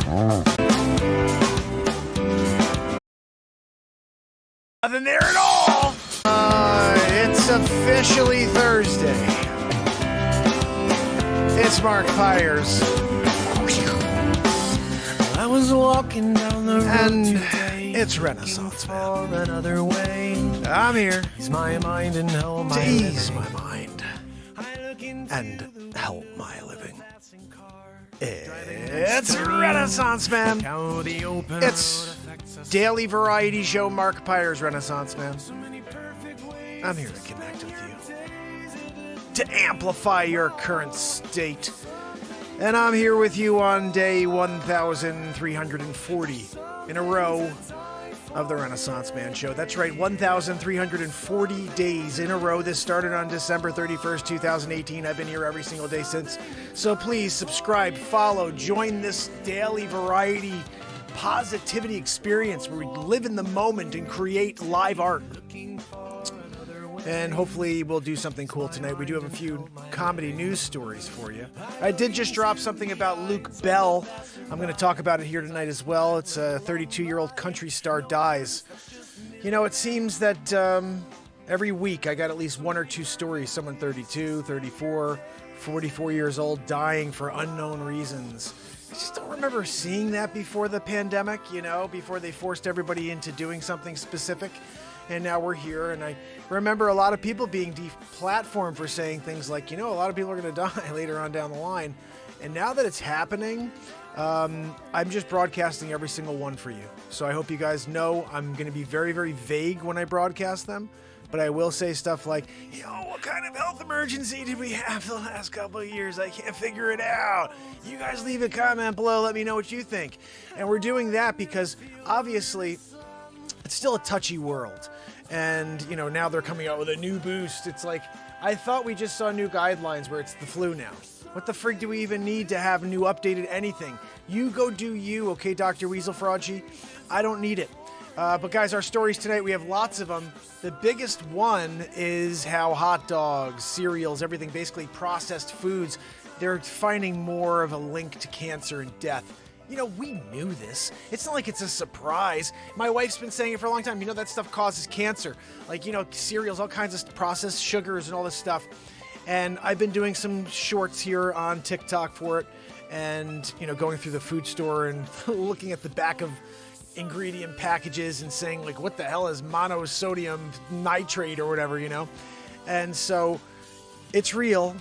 Nothing there at all. It's officially Thursday. It's Mark Pires. I was walking down the road And today, it's Renaissance Man. for another way. I'm here Ease my mind and help to my ease living. my mind and help my living. It's Renaissance Man. How the open It's road affects us. daily variety show Mark Pires Renaissance Man. I'm here to connect with you, to amplify your current state. And I'm here with you on day 1,340 in a row of the Renaissance Man Show. That's right, 1,340 days in a row. This started on December 31st, 2018. I've been here every single day since. So please subscribe, follow, join this daily variety positivity experience where we live in the moment and create live art. And hopefully we'll do something cool tonight. We do have a few comedy news stories for you. I did just drop something about Luke Bell. I'm going to talk about it here tonight as well. It's a 32-year-old country star dies. You know, it seems that every week I got at least one or two stories. Someone 32, 34, 44 years old dying for unknown reasons. I just don't remember seeing that before the pandemic, you know, before they forced everybody into doing something specific. And now we're here, and I remember a lot of people being deplatformed for saying things like, you know, a lot of people are going to die later on down the line. And now that it's happening, I'm just broadcasting every single one for you. So I hope you guys know I'm going to be very, very vague when I broadcast them. But I will say stuff like, you know, what kind of health emergency did we have the last couple of years? I can't figure it out. You guys leave a comment below. Let me know what you think. And we're doing that because obviously it's still a touchy world. And, you know, now they're coming out with a new boost. It's like, I thought we just saw new guidelines where it's the flu now. What the frig do we even need to have new updated anything? You go do you, okay, Dr. Weasel Fraudschi? I don't need it. But guys, our stories tonight, we have lots of them. The biggest one is how hot dogs, cereals, everything, basically processed foods, they're finding more of a link to cancer and death. You know, we knew this. It's not like it's a surprise. My wife's been saying it for a long time. You know, that stuff causes cancer. Like, you know, cereals, all kinds of processed sugars and all this stuff. And I've been doing some shorts here on TikTok for it. And, you know, going through the food store and looking at the back of ingredient packages and saying, like, what the hell is monosodium nitrate or whatever, you know? And so it's real.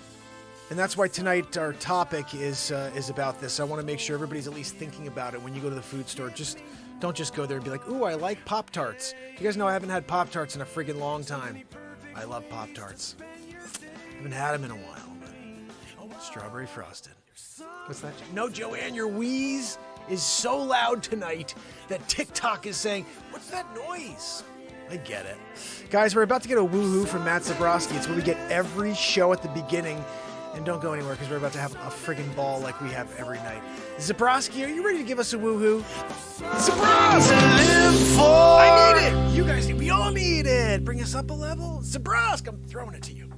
And that's why tonight our topic is about this. I want to make sure everybody's at least thinking about it when you go to the food store. Don't just go there and be like, ooh, I like Pop-Tarts. You guys know I haven't had Pop-Tarts in a friggin' long time. I love Pop-Tarts. Haven't had them in a while, but strawberry frosted. What's that? No, Joanne, your wheeze is so loud tonight that TikTok is saying, what's that noise? I get it. Guys, we're about to get a woohoo from Matt Zabrowski. It's where we get every show at the beginning. And don't go anywhere because we're about to have a friggin' ball like we have every night. Zabrowski, are you ready to give us a woohoo? Zabrowski! I need it! You guys, we all need it! Bring us up a level. Zabrowski, I'm throwing it to you.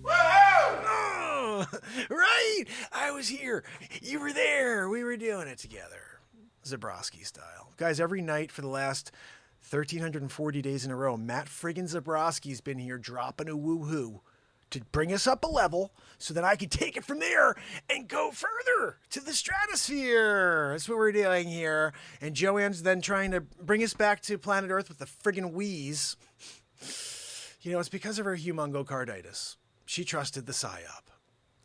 Woohoo! Oh, right! I was here. You were there. We were doing it together. Zabrowski style. Guys, every night for the last 1,340 days in a row, Matt friggin' Zabrowski's been here dropping a woohoo to bring us up a level so that I can take it from there and go further to the stratosphere. That's what we're doing here. And Joanne's then trying to bring us back to planet Earth with the friggin' wheeze. You know, it's because of her humongocarditis. She trusted the PSYOP.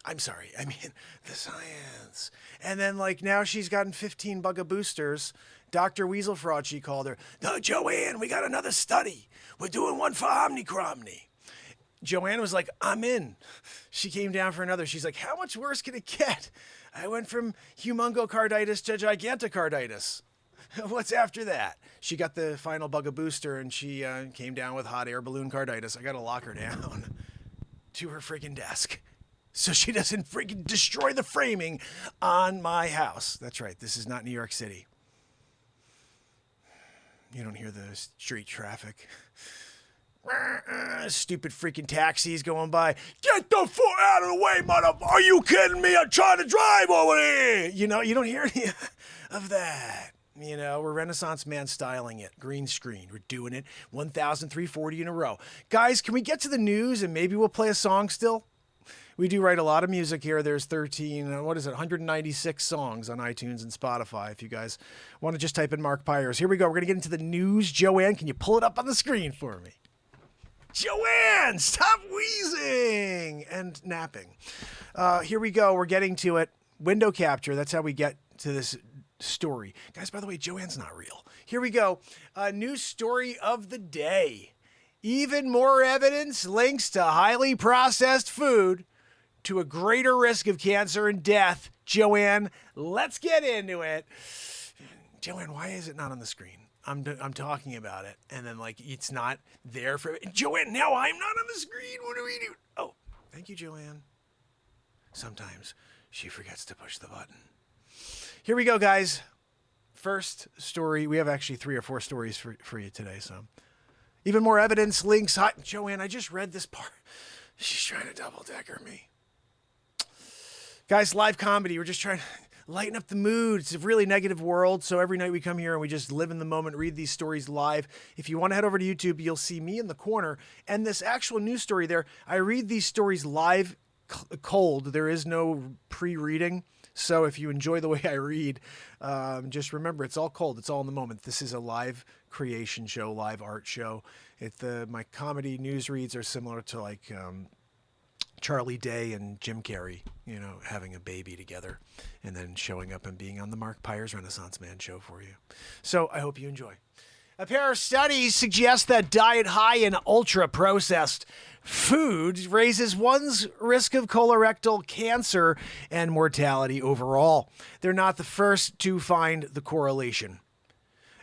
I'm sorry, I mean, the science. And then, like, now she's gotten 15 bugga boosters. Dr. Weasel Fraudschi called her. No, Joanne, we got another study. We're doing one for Omnicromny. Joanne was like, I'm in. She came down for another. She's like, how much worse can it get? I went from humongocarditis to gigantocarditis. What's after that? She got the final bugga booster and she came down with hot air balloon carditis. I got to lock her down to her friggin' desk so she doesn't friggin' destroy the framing on my house. That's right. This is not New York City. You don't hear the street traffic. Stupid freaking taxis going by. Get the foot out of the way, motherfucker. Are you kidding me? I'm trying to drive over here. You know, you don't hear any. of that. You know, we're Renaissance Man styling it. Green screen. We're doing it 1,340 in a row. Guys, can we get to the news and maybe we'll play a song still? We do write a lot of music here. There's 196 songs on iTunes and Spotify. If you guys want to just type in Mark Pires. Here we go. We're going to get into the news. Joanne, can you pull it up on the screen for me? Joanne, stop wheezing and napping. Here we go. We're getting to it. Window capture. That's how we get to this story. Guys, by the way, Joanne's not real. Here we go. News story of the day. Even more evidence links to highly processed food to a greater risk of cancer and death. Joanne, let's get into it. Joanne, why is it not on the screen? I'm talking about it, and then like it's not there for Joanne. Now I'm not on the screen. What do we do? Oh, thank you, Joanne. Sometimes she forgets to push the button. Here we go, guys. First story. We have actually 3 or 4 stories for you today. So, even more evidence links. Joanne, I just read this part. She's trying to double-decker me. Guys, live comedy. We're just trying to lighten up the mood. It's a really negative world. So every night we come here and we just live in the moment, read these stories live. If you want to head over to YouTube, you'll see me in the corner and this actual news story there. I read these stories live cold. There is no pre-reading. So if you enjoy the way I read, just remember it's all cold. It's all in the moment. This is a live creation show, live art show. My comedy news reads are similar to like Charlie Day and Jim Carrey, you know, having a baby together and then showing up and being on the Mark Pires Renaissance Man show for you. So I hope you enjoy. A pair of studies suggest that diet high in ultra-processed food raises one's risk of colorectal cancer and mortality overall. They're not the first to find the correlation.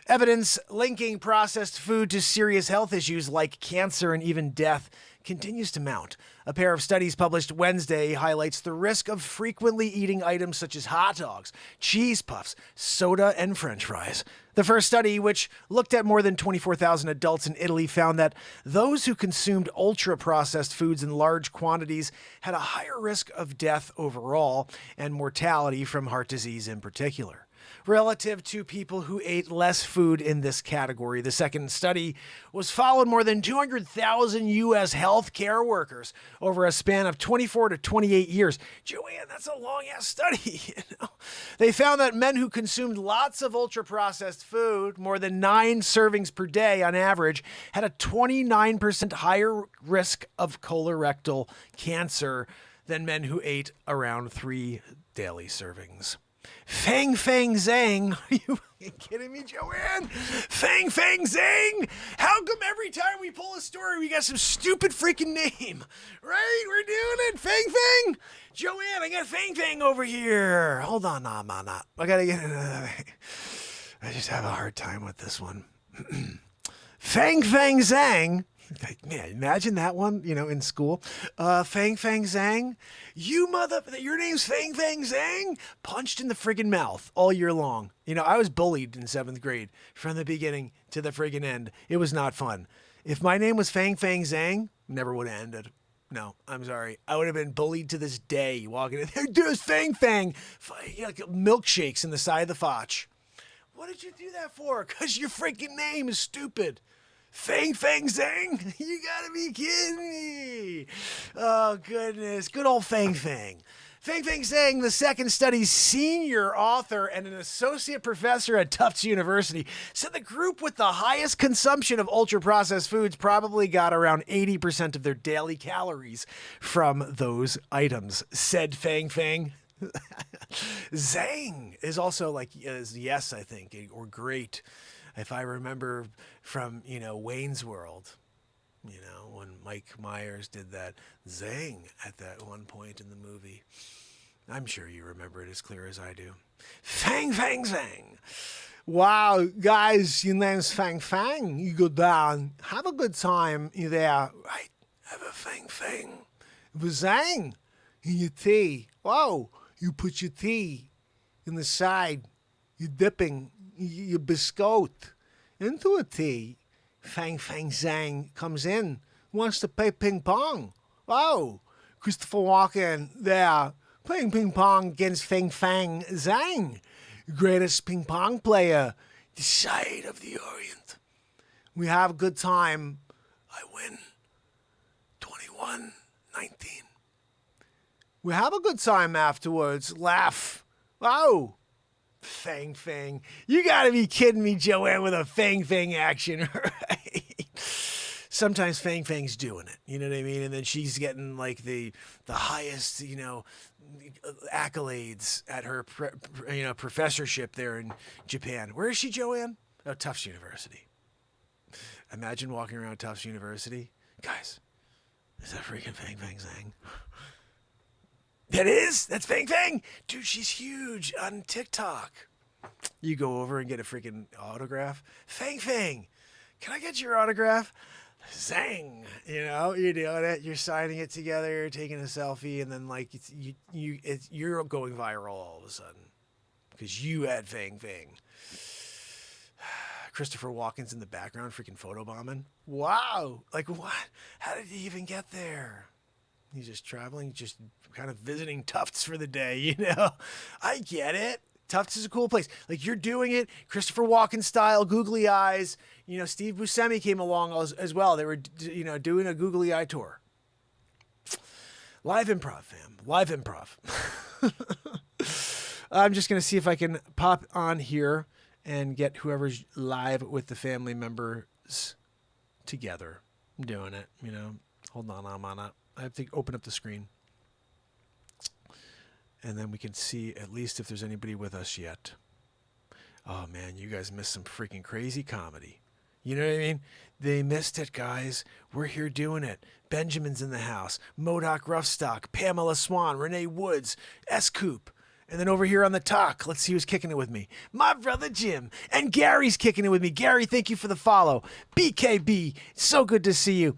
Evidence linking processed food to serious health issues like cancer and even death continues to mount. A pair of studies published Wednesday highlights the risk of frequently eating items such as hot dogs, cheese puffs, soda, and French fries. The first study, which looked at more than 24,000 adults in Italy, found that those who consumed ultra-processed foods in large quantities had a higher risk of death overall and mortality from heart disease in particular, relative to people who ate less food in this category. The second study was followed more than 200,000 U.S. healthcare workers over a span of 24 to 28 years. Joanne, that's a long-ass study. You know? They found that men who consumed lots of ultra-processed food, more than 9 servings per day on average, had a 29% higher risk of colorectal cancer than men who ate around 3 daily servings. Fang Fang Zang. Are you kidding me, Joanne? Fang Fang Zang. How come every time we pull a story, we got some stupid freaking name? Right? We're doing it. Fang Fang. Joanne, I got Fang Fang over here. Hold on. No, I'm not. I got to get into that. I just have a hard time with this one. Fang Fang Zang. Man, imagine that one, you know, in school. Fang Fang Zang, your name's Fang Fang Zang, punched in the friggin' mouth all year long. You know, I was bullied in 7th grade from the beginning to the friggin' end. It was not fun. If my name was Fang Fang Zang, never would have ended. No, I'm sorry. I would have been bullied to this day walking in there. There's Fang Fang. Like milkshakes in the side of the fotch. What did you do that for? Because your freaking name is stupid. Fang Fang Zang? You gotta be kidding me. Oh, goodness. Good old Fang Fang. Fang Fang Zang, the second study's senior author and an associate professor at Tufts University, said the group with the highest consumption of ultra-processed foods probably got around 80% of their daily calories from those items, said Fang Fang. Zang is also like yes, I think, or great. If I remember from, you know, Wayne's World, you know, when Mike Myers did that zang at that one point in the movie. I'm sure you remember it as clear as I do. Fang, Fang, Zang. Wow, guys, your name's Fang Fang. You go down. Have a good time. You there. Right. Have a Fang Fang. With Zang in your tea. Wow. You put your tea in the side. You're dipping your biscuit into a tea. Fang Fang Zang comes in, wants to play ping pong. Wow, Christopher Walken there playing ping pong against Fang Fang Zang. greatest ping pong player, the side of the Orient. We have a good time. I win 21-19. We have a good time afterwards. Laugh. Wow. Fang Fang. You gotta be kidding me, Joanne, with a Fang Fang action, right? Sometimes Fang Fang's doing it, you know what I mean? And then she's getting like the highest, accolades at her professorship there in Japan. Where is she, Joanne? Oh, Tufts University. Imagine walking around Tufts University. Guys, is that freaking Fang Fang Zhang? That is? That's Fang Fang? Dude, she's huge on TikTok. You go over and get a freaking autograph. Fang Fang, can I get your autograph? Zang, you're doing it. You're signing it together, taking a selfie, and then like you're going viral all of a sudden because you had Fang Fang. Christopher Walken's in the background, freaking photobombing. Wow, like what? How did he even get there? He's just traveling, just kind of visiting Tufts for the day, I get it. Tufts is a cool place. Like, you're doing it, Christopher Walken style, googly eyes. Steve Buscemi came along as well. They were, doing a googly eye tour. Live improv, fam. Live improv. I'm just going to see if I can pop on here and get whoever's live with the family members together. I'm doing it, Hold on, I'm on it. I have to open up the screen. And then we can see at least if there's anybody with us yet. Oh, man, you guys missed some freaking crazy comedy. You know what I mean? They missed it, guys. We're here doing it. Benjamin's in the house. Modoc Roughstock, Pamela Swan, Renee Woods, S-Coop. And then over here on the talk, let's see who's kicking it with me. My brother Jim. And Gary's kicking it with me. Gary, thank you for the follow. BKB, so good to see you.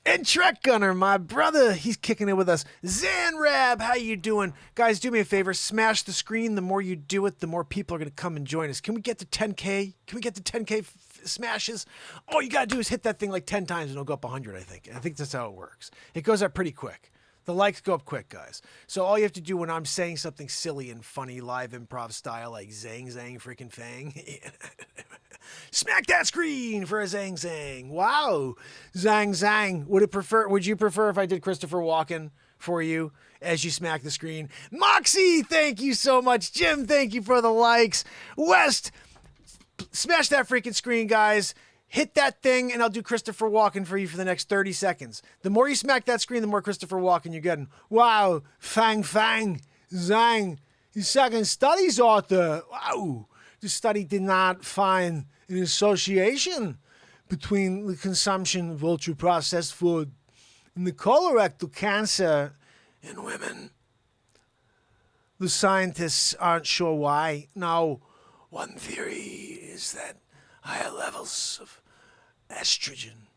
And Trek Gunner, my brother, he's kicking it with us. Zanrab, how you doing? Guys, do me a favor, smash the screen. The more you do it, the more people are going to come and join us. Can we get to 10K? Can we get to 10K smashes? All you got to do is hit that thing like 10 times and it'll go up 100, I think. I think that's how it works. It goes up pretty quick. The likes go up quick, guys. So all you have to do when I'm saying something silly and funny, live improv style, like Zang Zang freaking Fang, smack that screen for a Zang Zang. Wow. Zang Zang. Would you prefer if I did Christopher Walken for you as you smack the screen? Moxie, thank you so much. Jim, thank you for the likes. West, smash that freaking screen, guys. Hit that thing, and I'll do Christopher Walken for you for the next 30 seconds. The more you smack that screen, the more Christopher Walken you're getting. Wow. Fang Fang. Zang. His second studies author. Wow. The study did not find an association between the consumption of ultra-processed food and the colorectal cancer in women. The scientists aren't sure why. Now, one theory is that higher levels of estrogen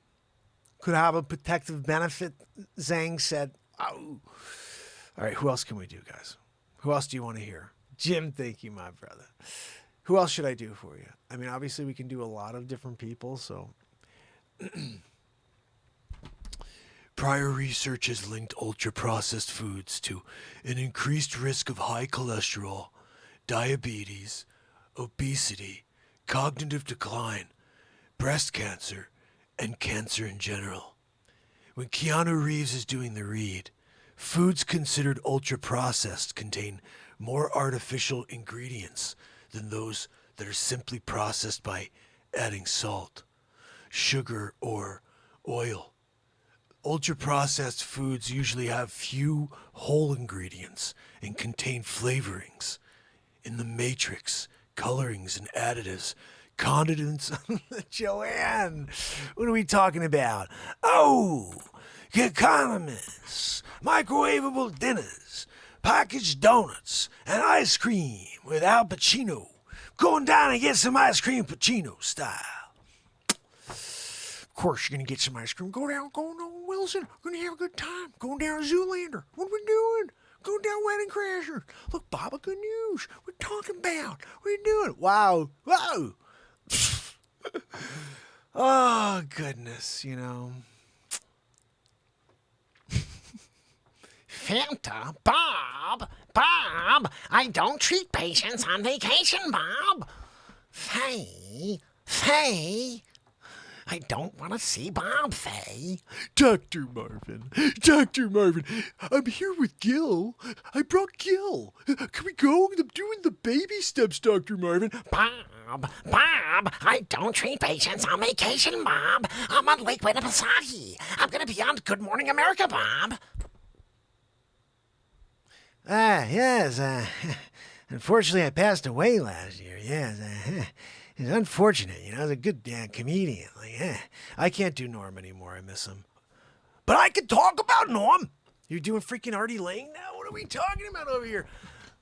could have a protective benefit, Zhang said. Oh. All right, who else can we do, guys? Who else do you want to hear? Jim, thank you, my brother. Who else should I do for you? I mean, obviously, we can do a lot of different people, so. Prior research has linked ultra-processed foods to an increased risk of high cholesterol, diabetes, obesity, cognitive decline, breast cancer, and cancer in general. When Keanu Reeves is doing the read, foods considered ultra-processed contain more artificial ingredients than those that are simply processed by adding salt, sugar, or oil. Ultra-processed foods usually have few whole ingredients and contain flavorings in the matrix, colorings and additives, condiments. Joanne, what are we talking about? Oh, condiments, microwavable dinners, packaged donuts, and ice cream with Al Pacino. Going down and get some ice cream Pacino style. Of course, you're going to get some ice cream. Going down Wilson. We're going to have a good time. Going down Zoolander. What are we doing? Going down Wedding Crashers. Look, Baba Ganoush. We're talking about. What are you doing? Wow. Wow. Oh, goodness, Fanta, Bob, I don't treat patients on vacation, Bob. Faye, I don't want to see Bob, Faye. Dr. Marvin, I'm here with Gil. I brought Gil. Can we go? I'm doing the baby steps, Dr. Marvin. Bob, I don't treat patients on vacation, Bob. I'm on Lake Winnipesaukee. I'm going to be on Good Morning America, Bob. Yes. Unfortunately, I passed away last year. Yes. It's unfortunate, you know. He's a good comedian. I can't do Norm anymore. I miss him. But I can talk about Norm. You're doing freaking Artie Lang now? What are we talking about over here?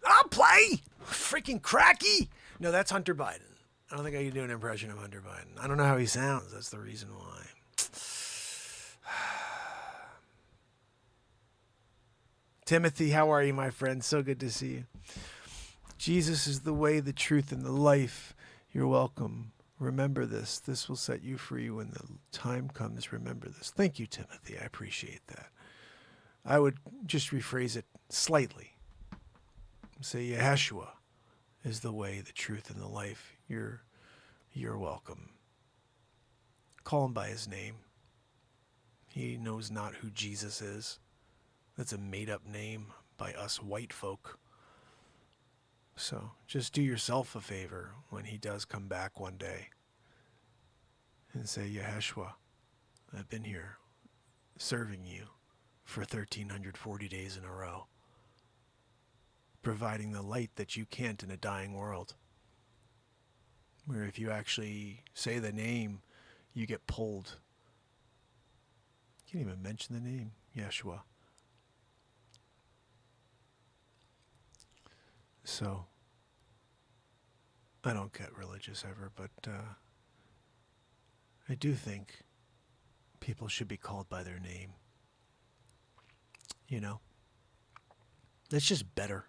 I'll play. Freaking cracky. No, that's Hunter Biden. I don't think I can do an impression of Hunter Biden. I don't know how he sounds. That's the reason why. Timothy, how are you, my friend? So good to see you. Jesus is the way, the truth, and the life. You're welcome. Remember this. This will set you free when the time comes. Remember this. Thank you, Timothy. I appreciate that. I would just rephrase it slightly. Say, Yeshua is the way, the truth, and the life. You're welcome. Call him by his name. He knows not who Jesus is. That's a made-up name by us white folk. So just do yourself a favor when he does come back one day and say, Yeshua, I've been here serving you for 1,340 days in a row, providing the light that you can't in a dying world, where if you actually say the name, you get pulled. You can't even mention the name, Yeshua. So, I don't get religious ever, but I do think people should be called by their name. You know? That's just better.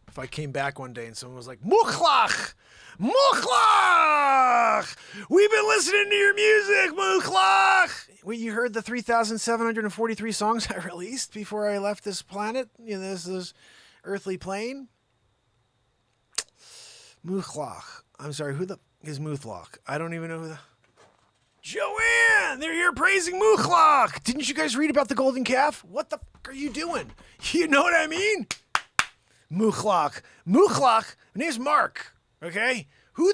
If I came back one day and someone was like, Mukhlach! Mukhlach! We've been listening to your music, Mukhlach! Well, you heard the 3,743 songs I released before I left this planet? You know, this earthly plane? Mukhlach. I'm sorry, who the is Mukhlach? I don't even know who the... Joanne! They're here praising Mukhlach! Didn't you guys read about the golden calf? What the fuck are you doing? You know what I mean? Mukhlach. Mukhlach. My name's Mark. Okay? Who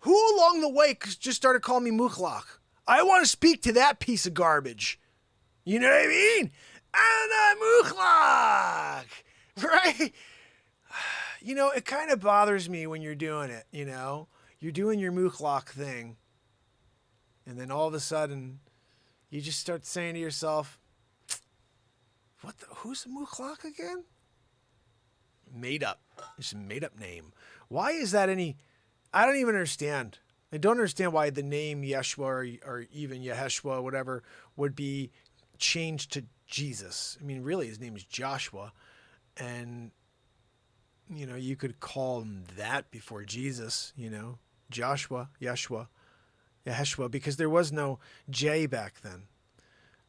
along the way just started calling me Mukhlach? I want to speak to that piece of garbage. You know what I mean? Anna Mukhlach! Right? You know, it kind of bothers me when you're doing it, you know? You're doing your Mukhlach thing. And then all of a sudden, you just start saying to yourself, who's Mukhlach again? Made up. It's a made up name. Why is that I don't even understand. I don't understand why the name Yeshua or even Yeshua, whatever, would be changed to Jesus. I mean, really, his name is Joshua. And, you know, you could call him that before Jesus, you know, Joshua, Yeshua, because there was no J back then.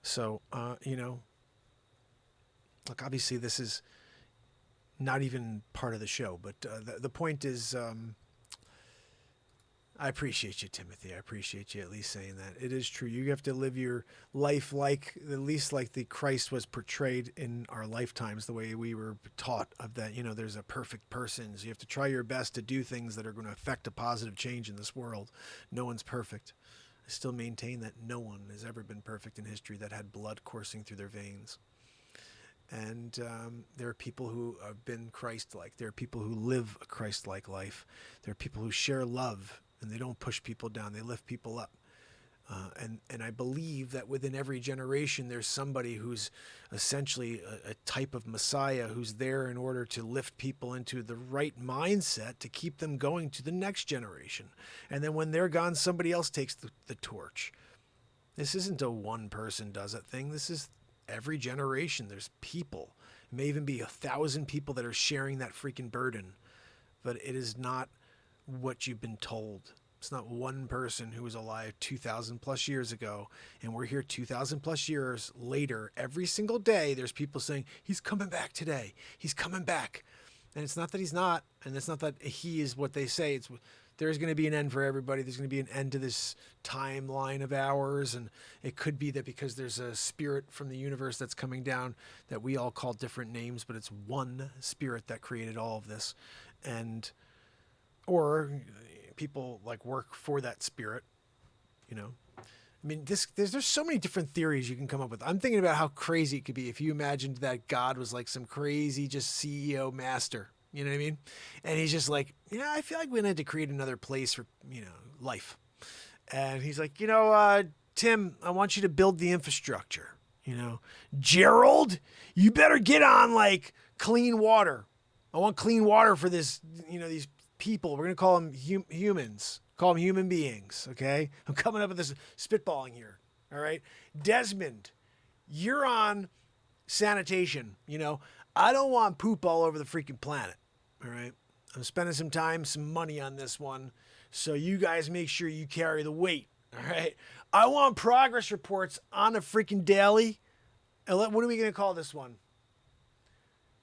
So, you know, look, obviously this is not even part of the show, but the point is, I appreciate you, Timothy. I appreciate you at least saying that. It is true. You have to live your life at least like the Christ was portrayed in our lifetimes, the way we were taught of that, you know, there's a perfect person. So you have to try your best to do things that are going to affect a positive change in this world. No one's perfect. I still maintain that no one has ever been perfect in history that had blood coursing through their veins. And there are people who have been Christ-like. There are people who live a Christ-like life. There are people who share love, and they don't push people down. They lift people up. And I believe that within every generation, there's somebody who's essentially a type of Messiah who's there in order to lift people into the right mindset to keep them going to the next generation. And then when they're gone, somebody else takes the torch. This isn't a one person does it thing. This is every generation. There's people. It may even be 1,000 people that are sharing that freaking burden. But it is not what you've been told. It's not one person who was alive 2,000 plus years ago, and we're here 2,000 plus years later. Every single day, there's people saying, he's coming back today. He's coming back. And it's not that he's not, and it's not that he is what they say. It's there's going to be an end for everybody. There's going to be an end to this timeline of ours, and it could be that because there's a spirit from the universe that's coming down that we all call different names, but it's one spirit that created all of this. And or people like work for that spirit, you know. I mean, there's so many different theories you can come up with. I'm thinking about how crazy it could be if you imagined that God was like some crazy just CEO master. You know what I mean? And he's just like, yeah, I feel like we need to create another place for, you know, life. And he's like, you know, Tim, I want you to build the infrastructure. You know, Gerald, you better get on like clean water. I want clean water for this, you know, these people. We're going to call them humans. Call them human beings, okay? I'm coming up with this spitballing here, all right? Desmond, you're on sanitation, you know? I don't want poop all over the freaking planet, all right? I'm spending some time, some money on this one, so you guys make sure you carry the weight, all right? I want progress reports on a freaking daily. And what are we going to call this one?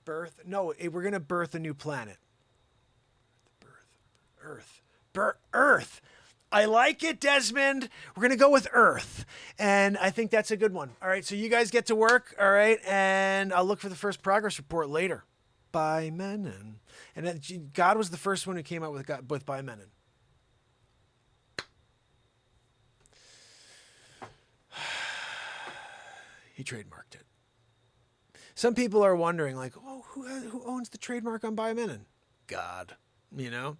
Birth? No, we're going to birth a new planet. Earth. I like it, Desmond. We're going to go with Earth. And I think that's a good one. All right, so you guys get to work, all right? And I'll look for the first progress report later. By Menon. And then God was the first one who came out with by Menon. He trademarked it. Some people are wondering, like, oh, who owns the trademark on by Menon? God, you know?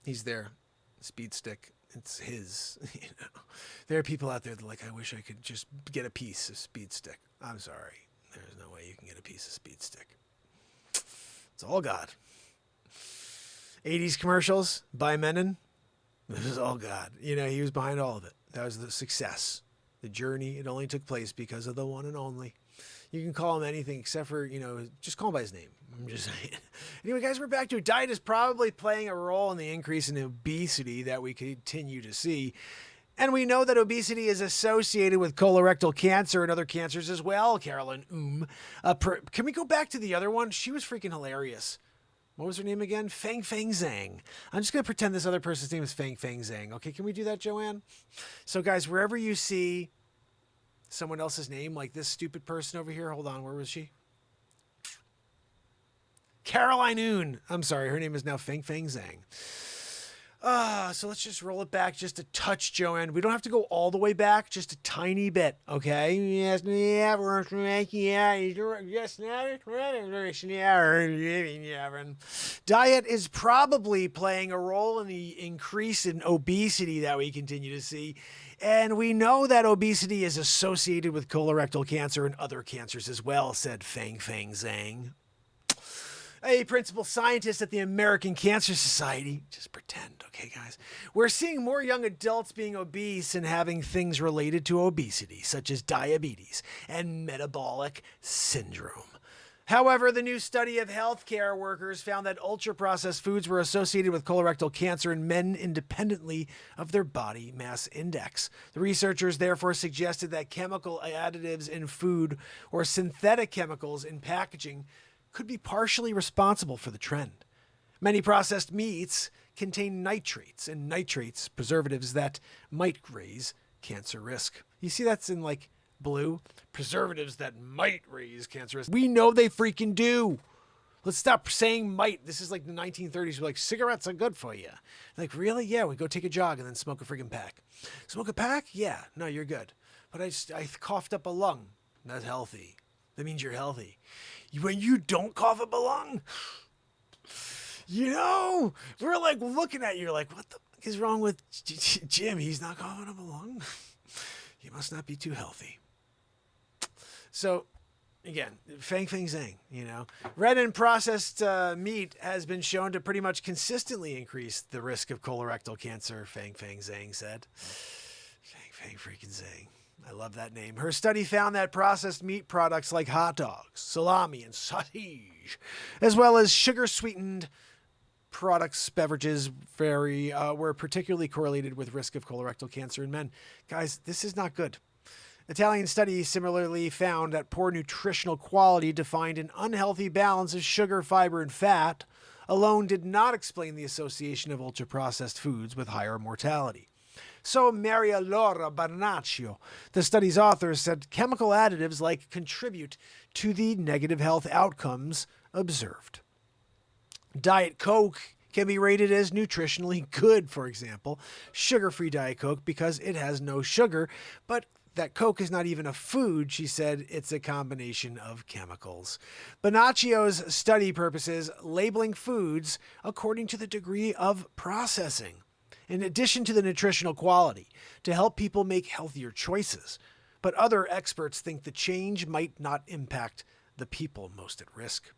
He's there. Speed stick. It's his. You know, there are people out there that are like, I wish I could just get a piece of speed stick. I'm sorry. There's no way you can get a piece of speed stick. It's all God. 80s commercials by Menon. This is all God. You know, he was behind all of it. That was the success. The journey, it only took place because of the one and only. You can call him anything except for, you know, just call him by his name. I'm just saying. Anyway, guys, we're back to it. Diet is probably playing a role in the increase in obesity that we continue to see. And we know that obesity is associated with colorectal cancer and other cancers as well, Carolyn. Can we go back to the other one? She was freaking hilarious. What was her name again? Fang Zhang. I'm just going to pretend this other person's name is Fang Zhang. Okay, can we do that, Joanne? So, guys, wherever you see someone else's name, like this stupid person over here. Hold on, where was she? Caroline Oon. I'm sorry, her name is now Fang Zhang. So let's just roll it back just a touch, Joanne. We don't have to go all the way back, just a tiny bit, okay? Yes, diet is probably playing a role in the increase in obesity that we continue to see. And we know that obesity is associated with colorectal cancer and other cancers as well, said Fang Zhang. A principal scientist at the American Cancer Society. Just pretend, okay, guys? We're seeing more young adults being obese and having things related to obesity, such as diabetes and metabolic syndrome. However, the new study of healthcare workers found that ultra-processed foods were associated with colorectal cancer in men independently of their body mass index. The researchers therefore suggested that chemical additives in food or synthetic chemicals in packaging could be partially responsible for the trend. Many processed meats contain nitrates, and nitrates, preservatives that might raise cancer risk. You see that's in like blue? Preservatives that might raise cancer risk. We know they freaking do. Let's stop saying might. This is like the 1930s. We're like, cigarettes are good for you. Like, really? Yeah, we go take a jog and then smoke a friggin' pack. Smoke a pack? Yeah. No, you're good. But I coughed up a lung. That's healthy. That means you're healthy. When you don't cough up a lung, you know, we're like looking at you like, what the fuck is wrong with Jim? He's not coughing up a lung. He must not be too healthy. So, again, Fang Zhang, you know. Red and processed meat has been shown to pretty much consistently increase the risk of colorectal cancer, Fang Zhang said. Fang freaking Zhang. I love that name. Her study found that processed meat products like hot dogs, salami, and sausage, as well as sugar-sweetened products, beverages were particularly correlated with risk of colorectal cancer in men. Guys, this is not good. Italian studies similarly found that poor nutritional quality, defined an unhealthy balance of sugar, fiber, and fat, alone did not explain the association of ultra-processed foods with higher mortality. So Maria Laura Barnaccio, the study's author, said chemical additives contribute to the negative health outcomes observed. Diet Coke can be rated as nutritionally good, for example, sugar-free Diet Coke, because it has no sugar, but that Coke is not even a food, she said. It's a combination of chemicals. Bonaccio's study purposes labeling foods according to the degree of processing, in addition to the nutritional quality, to help people make healthier choices. But other experts think the change might not impact the people most at risk.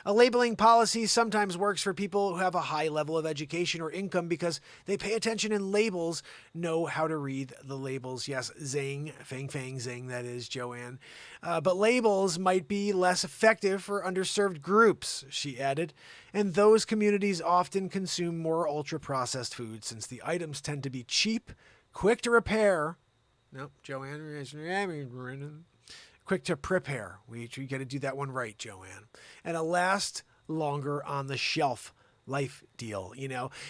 A labeling policy sometimes works for people who have a high level of education or income because they pay attention and labels, know how to read the labels. Yes, zing, fang, zing, that is, Joanne. But labels might be less effective for underserved groups, she added. And those communities often consume more ultra-processed foods since the items tend to be cheap, quick to repair. No, Joanne. Quick to prepare. We got to do that one right, Joanne. And a last longer on the shelf life deal,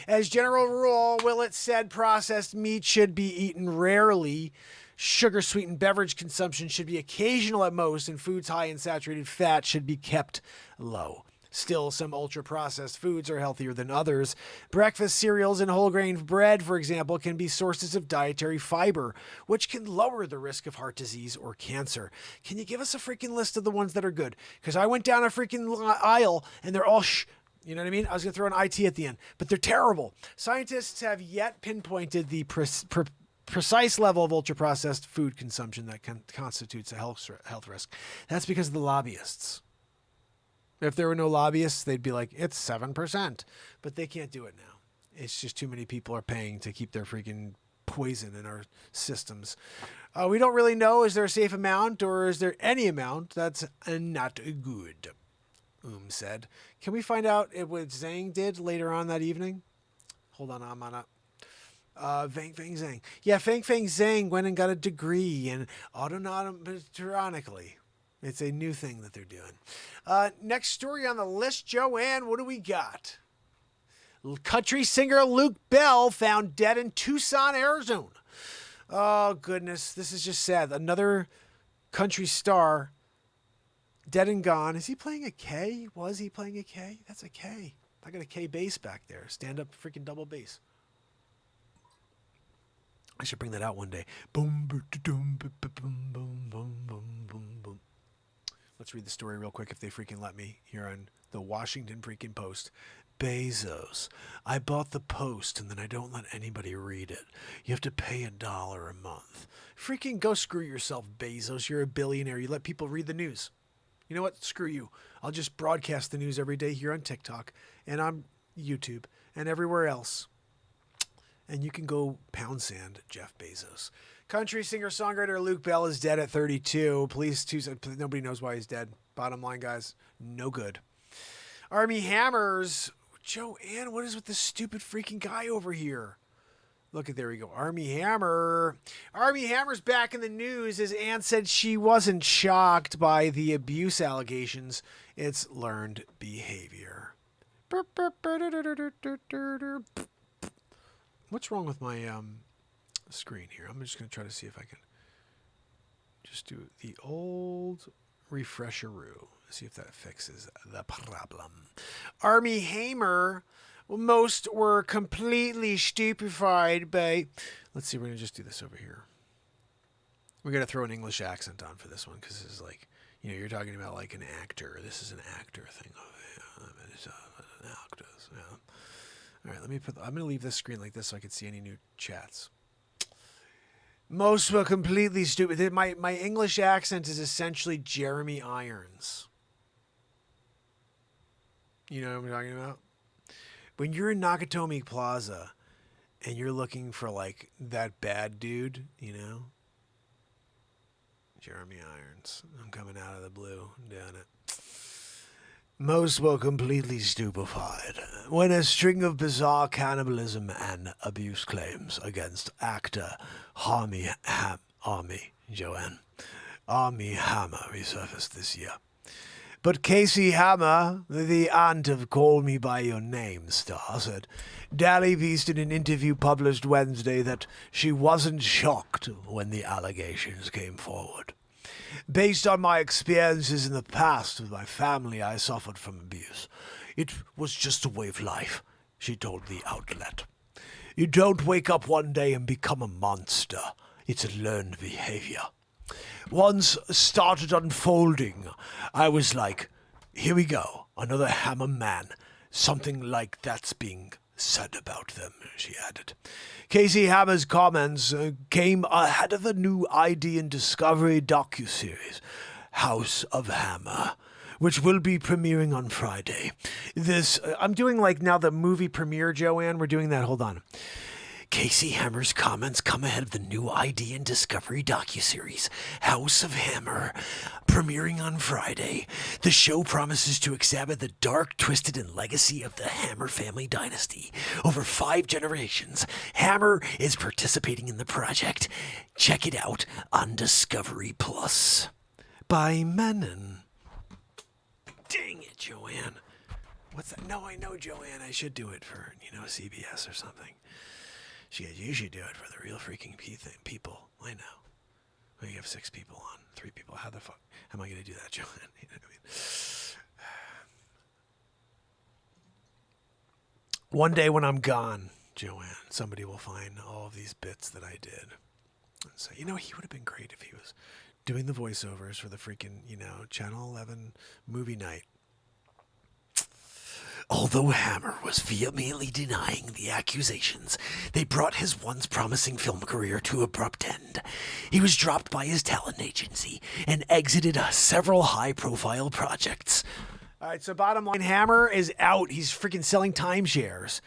As general rule, Willett said processed meat should be eaten rarely. Sugar-sweetened beverage consumption should be occasional at most, and foods high in saturated fat should be kept low. Still, some ultra-processed foods are healthier than others. Breakfast cereals and whole grain bread, for example, can be sources of dietary fiber, which can lower the risk of heart disease or cancer. Can you give us a freaking list of the ones that are good? Because I went down a freaking aisle and they're all you know what I mean? I was going to throw an IT at the end, but they're terrible. Scientists have yet pinpointed the precise level of ultra-processed food consumption that constitutes a health risk. That's because of the lobbyists. If there were no lobbyists, they'd be like, it's 7%. But they can't do it now. It's just too many people are paying to keep their freaking poison in our systems. We don't really know, is there a safe amount or is there any amount that's not good, said. Can we find out what Zhang did later on that evening? Hold on, I'm on up. Fang Zhang. Yeah, Fang Zhang went and got a degree in autonomonically. It's a new thing that they're doing. Next story on the list, Joanne, what do we got? Country singer Luke Bell found dead in Tucson, Arizona. Oh, goodness. This is just sad. Another country star dead and gone. Is he playing a K? Was he playing a K? That's a K. I got a K bass back there. Stand up freaking double bass. I should bring that out one day. Boom, boom, boom, boom, boom, boom, boom, boom, boom. Let's read the story real quick if they freaking let me here on the Washington freaking Post. Bezos. I bought the Post and then I don't let anybody read it. You have to pay $1 a month. Freaking go screw yourself, Bezos. You're a billionaire. You let people read the news. You know what? Screw you. I'll just broadcast the news every day here on TikTok and on YouTube and everywhere else. And you can go pound sand Jeff Bezos. Country singer-songwriter Luke Bell is dead at 32. Police, nobody knows why he's dead. Bottom line, guys, no good. Army Hammers. Joanne, what is with this stupid freaking guy over here? Look at, there we go. Army Hammer. Army Hammer's back in the news. His aunt said she wasn't shocked by the abuse allegations. It's learned behavior. What's wrong with my screen here? I'm just going to try to see if I can just do the old refresheroo. See if that fixes the problem. Army Hammer. Most were completely stupefied by... Let's see, we're going to just do this over here. We're going to throw an English accent on for this one because this is like, you're talking about like an actor. This is an actor thing. It's an actor. Yeah. All right, I'm going to leave this screen like this so I can see any new chats. Most were completely stupid. My English accent is essentially Jeremy Irons. You know what I'm talking about? When you're in Nakatomi Plaza and you're looking for like that bad dude, Jeremy Irons. I'm coming out of the blue, doing it. Most were completely stupefied. when a string of bizarre cannibalism and abuse claims against actor Joanne, Army Hammer resurfaced this year. But Casey Hammer, the aunt of Call Me By Your Name star, said Daly Beast in an interview published Wednesday that she wasn't shocked when the allegations came forward. Based on my experiences in the past with my family, I suffered from abuse. It was just a way of life, she told the outlet. You don't wake up one day and become a monster. It's a learned behavior. Once started unfolding, I was like, here we go, another Hammer man. Something like that's being said about them, she added. Casey Hammer's comments came ahead of the new ID and Discovery docuseries, House of Hammer, which will be premiering on Friday. I'm doing like now the movie premiere, Joanne. We're doing that. Hold on. Casey Hammer's comments come ahead of the new ID and Discovery docuseries, House of Hammer, premiering on Friday. The show promises to examine the dark, twisted, and legacy of the Hammer family dynasty. Over 5 generations, Hammer is participating in the project. Check it out on Discovery Plus. By Menon. Dang it, Joanne. What's that? No, I know, Joanne. I should do it for, CBS or something. You should do it for the real freaking people. I know. Well, you have 6 people on, 3 people. How the fuck am I going to do that, Joanne? You know what I mean? One day when I'm gone, Joanne, somebody will find all of these bits that I did. And say, he would have been great if he was doing the voiceovers for the freaking, Channel 11 movie night. Although Hammer was vehemently denying the accusations, they brought his once promising film career to abrupt end. He was dropped by his talent agency and exited several high-profile projects. All right, so bottom line, Hammer is out. He's freaking selling timeshares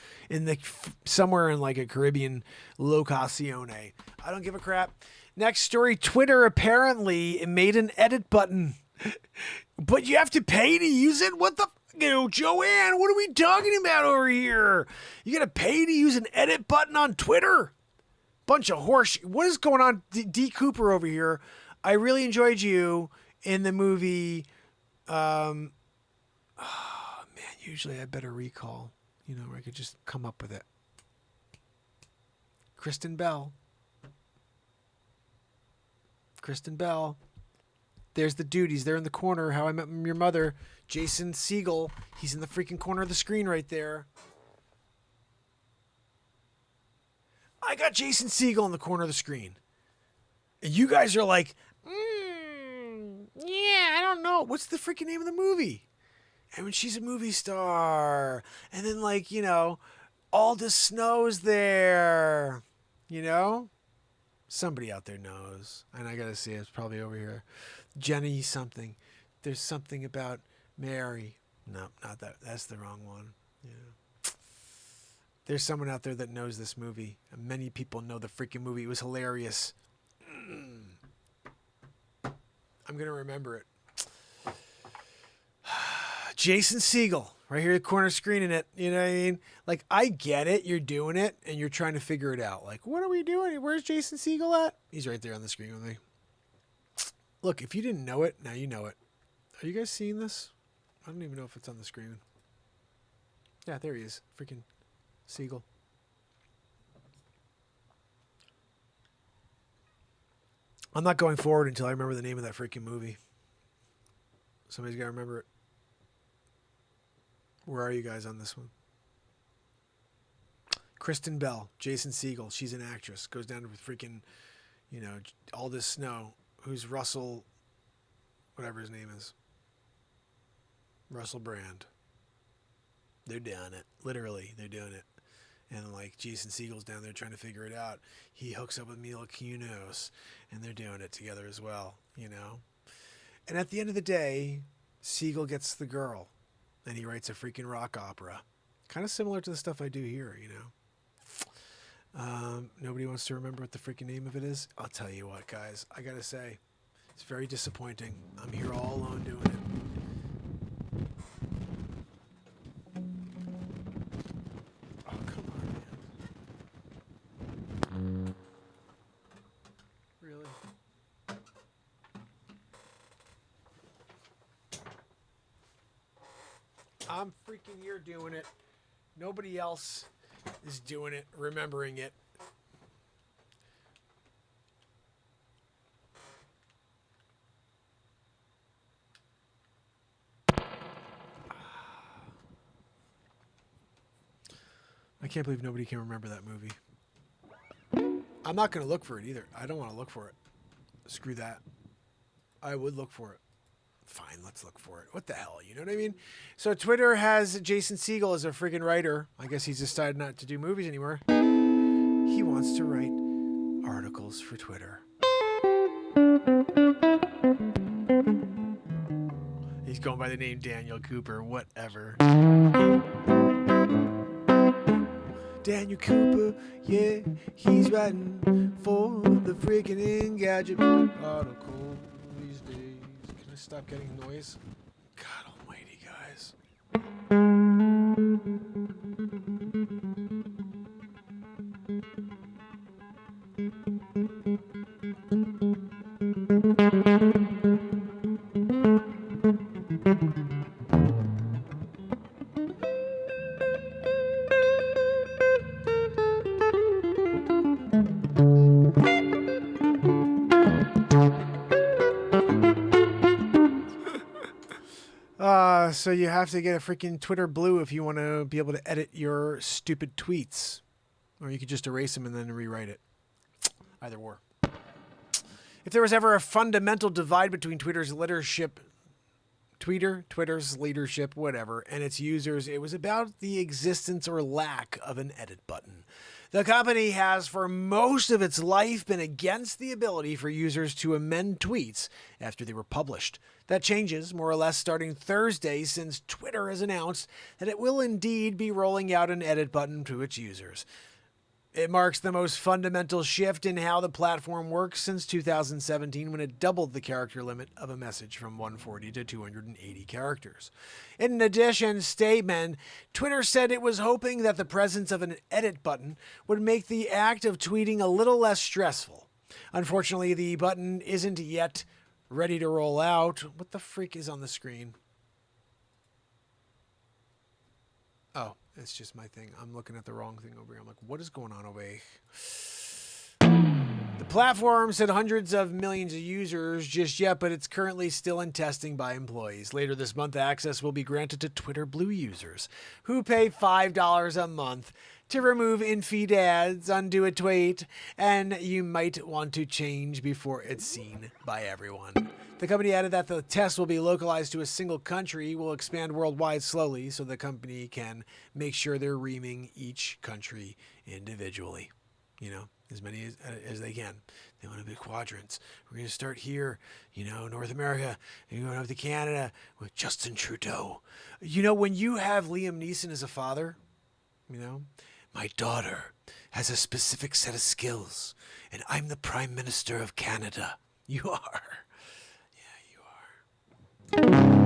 somewhere in like a Caribbean locazione. I don't give a crap. Next story, Twitter apparently made an edit button. But you have to pay to use it? What the... Joanne, what are we talking about over here? You gotta pay to use an edit button on Twitter? Bunch of horse... What is going on? D. Cooper over here. I really enjoyed you in the movie... usually I better recall. Where I could just come up with it. Kristen Bell. There's the dude. He's there in the corner. How I Met Your Mother. Jason Segel. He's in the freaking corner of the screen right there. I got Jason Segel in the corner of the screen. And you guys are like, yeah, I don't know. What's the freaking name of the movie? And when she's a movie star. And then Aldous Snow's there. Somebody out there knows. And I gotta see, it's probably over here. Jenny something. There's something about Mary. No, not that. That's the wrong one. Yeah. There's someone out there that knows this movie. And many people know the freaking movie. It was hilarious. I'm going to remember it. Jason Segel. Right here, the corner screening it. You know what I mean? Like, I get it. You're doing it, and you're trying to figure it out. Like, what are we doing? Where's Jason Segel at? He's right there on the screen with me. Look, if you didn't know it, now you know it. Are you guys seeing this? I don't even know if it's on the screen. Yeah, there he is. Freaking Segel. I'm not going forward until I remember the name of that freaking movie. Somebody's got to remember it. Where are you guys on this one? Kristen Bell, Jason Segel. She's an actress. Goes down with freaking, Aldous Snow, who's Russell, whatever his name is. Russell Brand. They're doing it. Literally, they're doing it. And Jason Segel's down there trying to figure it out. He hooks up with Mila Kunis, and they're doing it together as well, And at the end of the day, Segel gets the girl, and he writes a freaking rock opera. Kind of similar to the stuff I do here, Nobody wants to remember what the freaking name of it is? I'll tell you what, guys. I gotta say, it's very disappointing. I'm here all alone doing it. I'm freaking here doing it. Nobody else is doing it, remembering it. I can't believe nobody can remember that movie. I'm not going to look for it either. I don't want to look for it. Screw that. I would look for it. Fine, let's look for it. What the hell? You know what I mean? So Twitter has Jason Segel as a friggin' writer. I guess he's decided not to do movies anymore. He wants to write articles for Twitter. He's going by the name Daniel Cooper. Whatever. Daniel Cooper, yeah, he's writing for the freaking Engadget article these days. Can I stop getting noise? God almighty, guys. So you have to get a freaking Twitter Blue if you want to be able to edit your stupid tweets. Or you could just erase them and then rewrite it. Either or. If there was ever a fundamental divide between Twitter's leadership, whatever, and its users, it was about the existence or lack of an edit button. The company has for most of its life been against the ability for users to amend tweets after they were published. That changes more or less starting Thursday, since Twitter has announced that it will indeed be rolling out an edit button to its users. It marks the most fundamental shift in how the platform works since 2017, when it doubled the character limit of a message from 140 to 280 characters. In an addition statement, Twitter said it was hoping that the presence of an edit button would make the act of tweeting a little less stressful. Unfortunately, the button isn't yet ready to roll out. What the freak is on the screen? Oh, it's just my thing. I'm looking at the wrong thing over here. I'm like, what is going on over here? The platform said hundreds of millions of users just yet, but it's currently still in testing by employees. Later this month, access will be granted to Twitter Blue users who pay $5 a month to remove in-feed ads, undo a tweet, and you might want to change before it's seen by everyone. The company added that the test will be localized to a single country, will expand worldwide slowly, so the company can make sure they're reaming each country individually. You know, as many as they can. They want to be quadrants. We're going to start here, you know, North America, and you're going to Canada with Justin Trudeau. You know, when you have Liam Neeson as a father, you know, my daughter has a specific set of skills, and I'm the Prime Minister of Canada. You are. Yeah, you are.